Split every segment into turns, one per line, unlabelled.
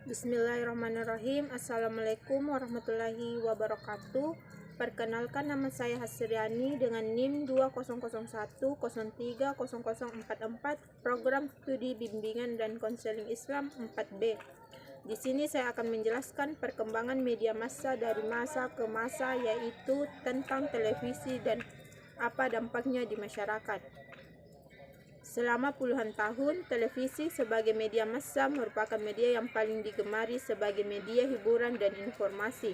Bismillahirrahmanirrahim. Assalamualaikum warahmatullahi wabarakatuh. Perkenalkan, nama saya Hasriani dengan NIM 2001030044, Program Studi Bimbingan dan Konseling Islam 4B. Di sini saya akan menjelaskan perkembangan media massa dari masa ke masa, yaitu tentang televisi dan apa dampaknya di masyarakat. Selama puluhan tahun, televisi sebagai media massa merupakan media yang paling digemari sebagai media hiburan dan informasi.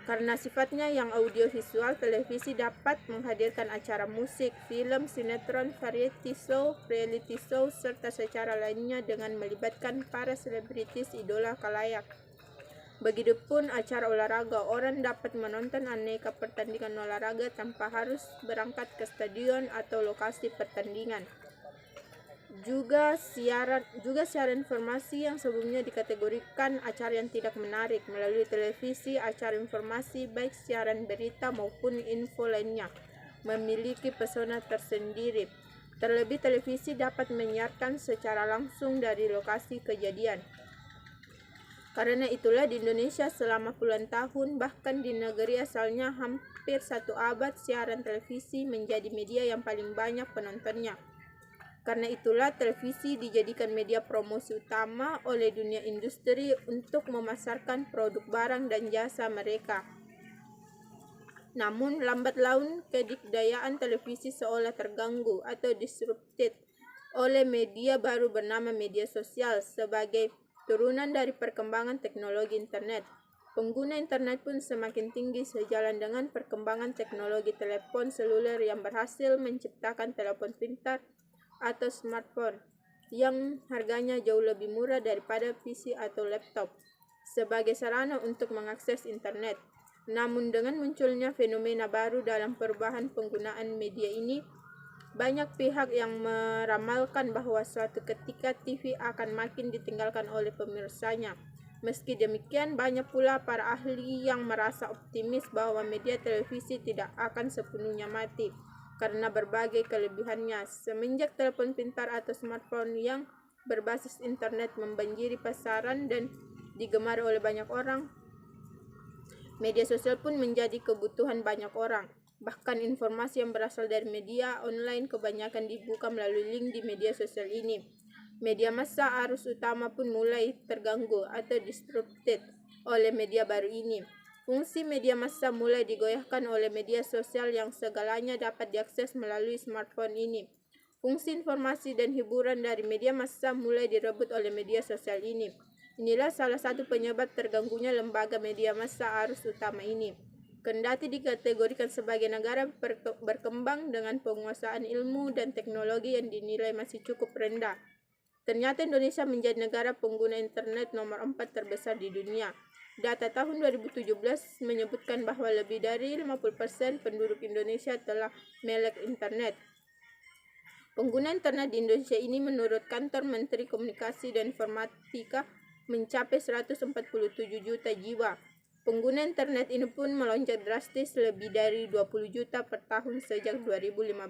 Karena sifatnya yang audiovisual, televisi dapat menghadirkan acara musik, film, sinetron, variety show, reality show, serta secara lainnya dengan melibatkan para selebritis idola khalayak. Begitupun acara olahraga, orang dapat menonton aneka pertandingan olahraga tanpa harus berangkat ke stadion atau lokasi pertandingan. Juga siaran informasi yang sebelumnya dikategorikan acara yang tidak menarik. Melalui televisi, acara informasi baik siaran berita maupun info lainnya memiliki pesona tersendiri. Terlebih televisi dapat menyiarkan secara langsung dari lokasi kejadian. Karena itulah di Indonesia selama puluhan tahun, bahkan di negeri asalnya hampir 1 abad, siaran televisi menjadi media yang paling banyak penontonnya. Karena itulah televisi dijadikan media promosi utama oleh dunia industri untuk memasarkan produk barang dan jasa mereka. Namun lambat laun kedikdayaan televisi seolah terganggu atau disrupted oleh media baru bernama media sosial sebagai turunan dari perkembangan teknologi internet. Pengguna internet pun semakin tinggi sejalan dengan perkembangan teknologi telepon seluler yang berhasil menciptakan telepon pintar atau smartphone yang harganya jauh lebih murah daripada PC atau laptop sebagai sarana untuk mengakses internet. Namun dengan munculnya fenomena baru dalam perubahan penggunaan media ini, banyak pihak yang meramalkan bahwa suatu ketika TV akan makin ditinggalkan oleh pemirsanya. Meski demikian, banyak pula para ahli yang merasa optimis bahwa media televisi tidak akan sepenuhnya mati karena berbagai kelebihannya. Semenjak telepon pintar atau smartphone yang berbasis internet membanjiri pasaran dan digemari oleh banyak orang, media sosial pun menjadi kebutuhan banyak orang. Bahkan informasi yang berasal dari media online kebanyakan dibuka melalui link di media sosial ini. Media massa arus utama pun mulai terganggu atau disrupted oleh media baru ini. Fungsi media massa mulai digoyahkan oleh media sosial yang segalanya dapat diakses melalui smartphone ini. Fungsi informasi dan hiburan dari media massa mulai direbut oleh media sosial ini. Inilah salah satu penyebab terganggunya lembaga media massa arus utama ini. Kendati dikategorikan sebagai negara berkembang dengan penguasaan ilmu dan teknologi yang dinilai masih cukup rendah, ternyata Indonesia menjadi negara pengguna internet nomor 4 terbesar di dunia. Data tahun 2017 menyebutkan bahwa lebih dari 50% penduduk Indonesia telah melek internet. Pengguna internet di Indonesia ini menurut kantor Menteri Komunikasi dan Informatika mencapai 147 juta jiwa. Pengguna internet ini pun melonjak drastis lebih dari 20 juta per tahun sejak 2015.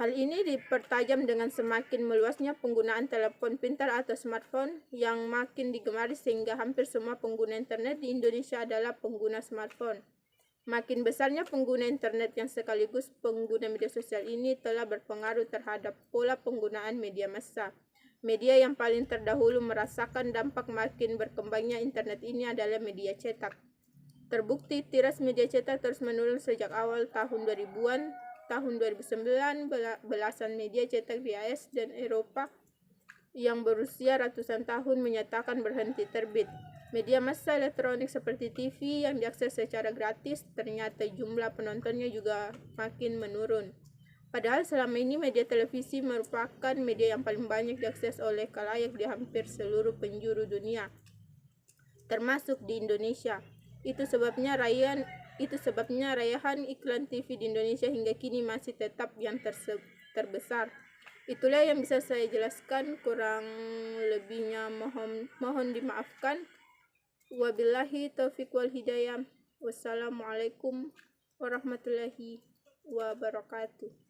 Hal ini dipertajam dengan semakin meluasnya penggunaan telepon pintar atau smartphone yang makin digemari sehingga hampir semua pengguna internet di Indonesia adalah pengguna smartphone. Makin besarnya pengguna internet yang sekaligus pengguna media sosial ini telah berpengaruh terhadap pola penggunaan media massa. Media yang paling terdahulu merasakan dampak makin berkembangnya internet ini adalah media cetak. Terbukti tiras media cetak terus menurun sejak awal tahun 2000-an. Tahun 2009, belasan media cetak di AS dan Eropa yang berusia ratusan tahun menyatakan berhenti terbit. Media massa elektronik seperti TV yang diakses secara gratis, ternyata jumlah penontonnya juga makin menurun. Padahal selama ini media televisi merupakan media yang paling banyak diakses oleh khalayak di hampir seluruh penjuru dunia, termasuk di Indonesia. Itu sebabnya raihan iklan TV di Indonesia hingga kini masih tetap yang terbesar. Itulah yang bisa saya jelaskan, kurang lebihnya mohon dimaafkan. Wabillahi taufiq wal hidayah. Wassalamualaikum warahmatullahi wabarakatuh.